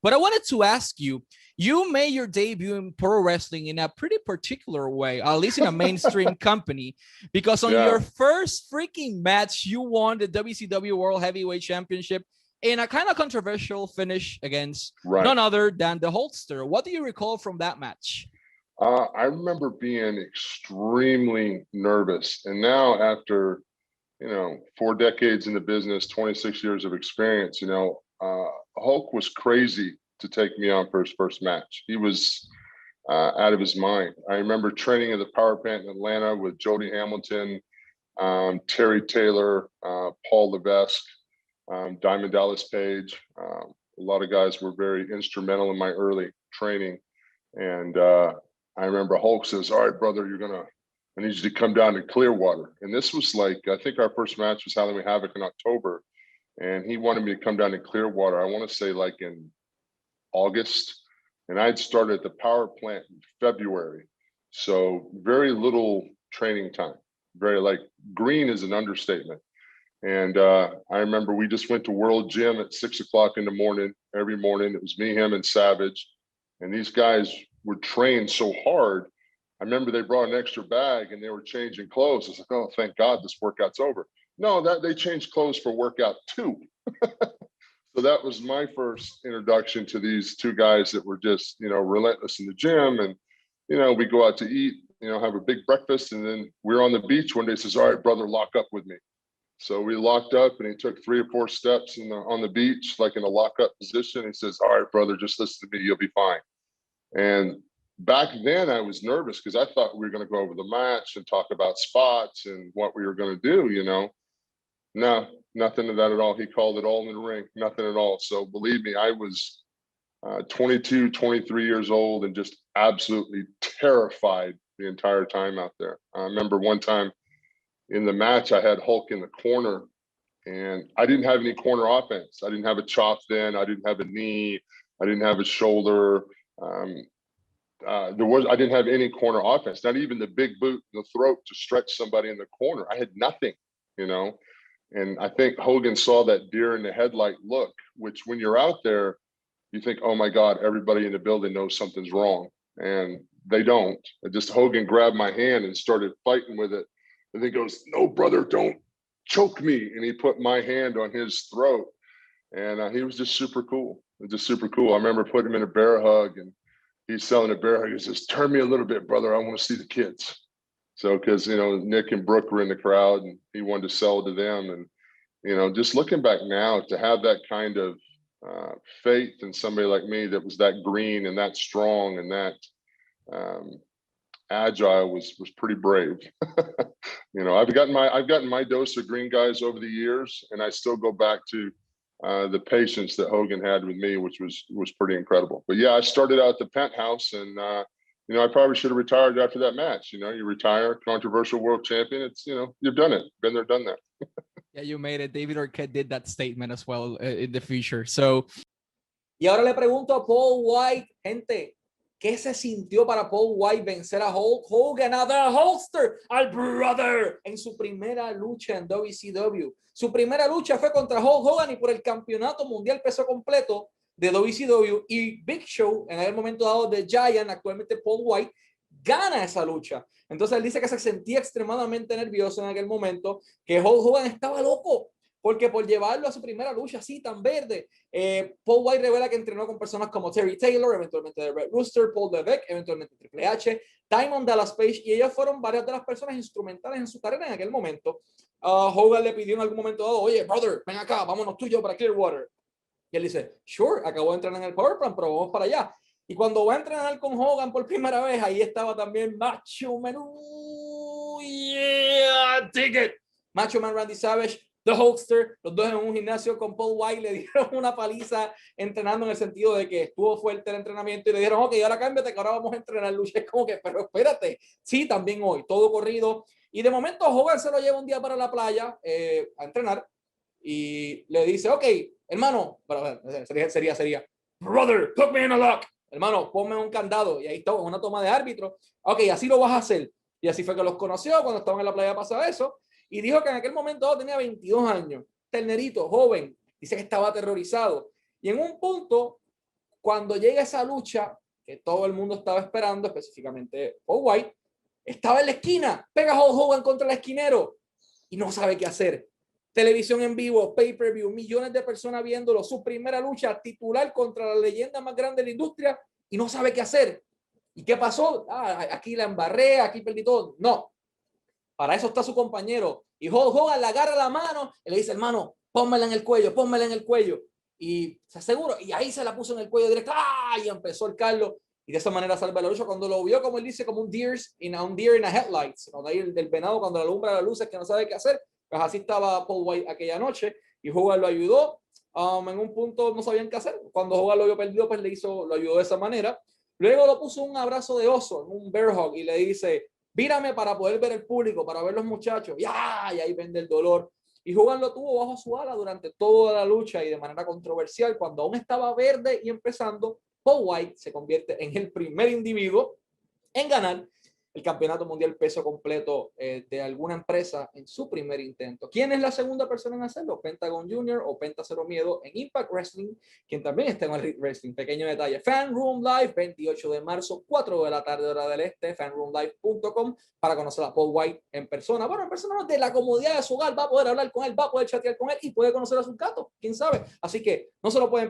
But I wanted to ask you, you made your debut in pro wrestling in a pretty particular way, at least in a mainstream company, because on your first freaking match, you won the WCW World Heavyweight Championship in a kind of controversial finish against none other than the Hulkster. What do you recall from that match? I remember being extremely nervous. And now after, 4 decades in the business, 26 years of experience, Hulk was crazy to take me on for his first match. He was out of his mind. I remember training at the Power Plant in Atlanta with Jody Hamilton, Terry Taylor, Paul Levesque, Diamond Dallas Page. A lot of guys were very instrumental in my early training. And I remember Hulk says, "All right, brother, I need you to come down to Clearwater." And this was like, I think our first match was Halloween Havoc in October. And he wanted me to come down to Clearwater, I want to say like in August. And I'd started at the Power Plant in February. So very little training time. Very like green is an understatement. And I remember we just went to World Gym at 6 o'clock in the morning, every morning. It was me, him, and Savage. And these guys were trained so hard. I remember they brought an extra bag and they were changing clothes. I was like, oh, thank God this workout's over. No, that they changed clothes for workout 2. So that was my first introduction to these 2 guys that were just, relentless in the gym. And, we go out to eat, have a big breakfast. And then we're on the beach one day, says, "All right, brother, lock up with me." So we locked up and he took 3 or 4 steps on the beach, like in a lock-up position. He says, "All right, brother, just listen to me. You'll be fine." And back then I was nervous because I thought we were going to go over the match and talk about spots and what we were going to do, No, nothing of that at all. He called it all in the ring, nothing at all. So believe me, I was 22, 23 years old and just absolutely terrified the entire time out there. I remember one time in the match, I had Hulk in the corner and I didn't have any corner offense. I didn't have a chop then. I didn't have a knee. I didn't have a shoulder. I didn't have any corner offense, not even the big boot in the throat to stretch somebody in the corner. I had nothing, And I think Hogan saw that deer in the headlight look, which when you're out there, you think, oh my God, everybody in the building knows something's wrong. And they don't. Hogan grabbed my hand and started fighting with it. And he goes, "No, brother, don't choke me." And he put my hand on his throat. And he was just super cool. I remember putting him in a bear hug and he's selling a bear hug. He says, "Turn me a little bit, brother. I want to see the kids." So, because, Nick and Brooke were in the crowd and he wanted to sell to them. And, just looking back now to have that kind of faith in somebody like me that was that green and that strong and that agile was pretty brave. I've gotten my dose of green guys over the years, and I still go back to the patience that Hogan had with me, which was pretty incredible. But yeah, I started out at the Penthouse, and I probably should have retired after that match. You retire, controversial world champion. It's you've done it, been there, done that. Yeah, you made it. David Arquette did that statement as well in the future. So, y ahora le pregunto a Paul Wight, gente, ¿qué se sintió para Paul Wight vencer a Hulk Hogan, a The Hulkster, al brother, en su primera lucha en WCW? Su primera lucha fue contra Hulk Hogan y por el campeonato mundial peso completo de WCW, y Big Show, en el momento dado de Giant, actualmente Paul Wight, gana esa lucha. Entonces él dice que se sentía extremadamente nervioso en aquel momento, que Hulk Hogan estaba loco, porque por llevarlo a su primera lucha así tan verde, Paul Wight revela que entrenó con personas como Terry Taylor, eventualmente The Red Rooster, Paul Levesque, eventualmente Triple H, Diamond Dallas Page, y ellos fueron varias de las personas instrumentales en su carrera en aquel momento. Hogan le pidió en algún momento dado, "Oye, brother, ven acá, vámonos tú y yo para Clearwater." Y él dice, "Sure, acabo de entrenar en el Power Plant, pero vamos para allá." Y cuando va a entrenar con Hogan por primera vez, ahí estaba también Macho Man. Yeah, dig it. Macho Man Randy Savage, The Hulkster, los dos en un gimnasio con Paul Wight, le dieron una paliza entrenando en el sentido de que estuvo fuerte el entrenamiento y le dijeron, "Ok, ahora cámbiate que ahora vamos a entrenar lucha." Es como que, pero espérate, sí, también hoy, todo corrido. Y de momento Hogan se lo lleva un día para la playa a entrenar y le dice, "Ok, hermano", sería, "Brother, put me in a lock." "Hermano, ponme un candado." Y ahí está, una toma de árbitro. "Ok, así lo vas a hacer." Y así fue que los conoció. Cuando estaban en la playa pasaba eso. Y dijo que en aquel momento tenía 22 años. Ternerito, joven. Dice que estaba aterrorizado. Y en un punto, Cuando llega esa lucha que todo el mundo estaba esperando, específicamente Paul Wight, estaba en la esquina, pega a Hulk Hogan contra el esquinero y no sabe qué hacer. Televisión en vivo, pay-per-view, millones de personas viéndolo, su primera lucha titular contra la leyenda más grande de la industria y no sabe qué hacer. ¿Y qué pasó? Aquí la embarré, aquí perdí todo. No, para eso está su compañero. Y Hulk Hogan le agarra la mano y le dice, hermano, pónmela en el cuello, pónmela en el cuello. Y se aseguró, y ahí se la puso en el cuello directo, y empezó el Carlos. Y de esa manera salva la lucha. Cuando lo vio, como él dice, como un deer in a headlights, cuando ahí el del venado, cuando la alumbra la luz es que no sabe qué hacer, pues así estaba Paul Wight aquella noche. Y Hogan lo ayudó. En un punto no sabían qué hacer. Cuando Hogan lo vio perdido, pues lo ayudó de esa manera. Luego lo puso un abrazo de oso, un bear hug, y le dice, vírame para poder ver el público, para ver los muchachos. Y ahí vende el dolor. Y Hogan lo tuvo bajo su ala durante toda la lucha y de manera controversial. Cuando aún estaba verde y empezando, Paul Wight se convierte en el primer individuo en ganar el campeonato mundial peso completo de alguna empresa en su primer intento. ¿Quién es la segunda persona en hacerlo? Pentagon Jr. o Penta Cero Miedo en Impact Wrestling, quien también está en el Wrestling. Pequeño detalle, Fan Room Live, 28 de marzo, 4 de la tarde, hora del este, fanroomlive.com, para conocer a Paul Wight en persona. Bueno, en persona no, de la comodidad de su hogar, va a poder hablar con él, va a poder chatear con él y puede conocer a sus gatos, quién sabe. Así que no se lo pueden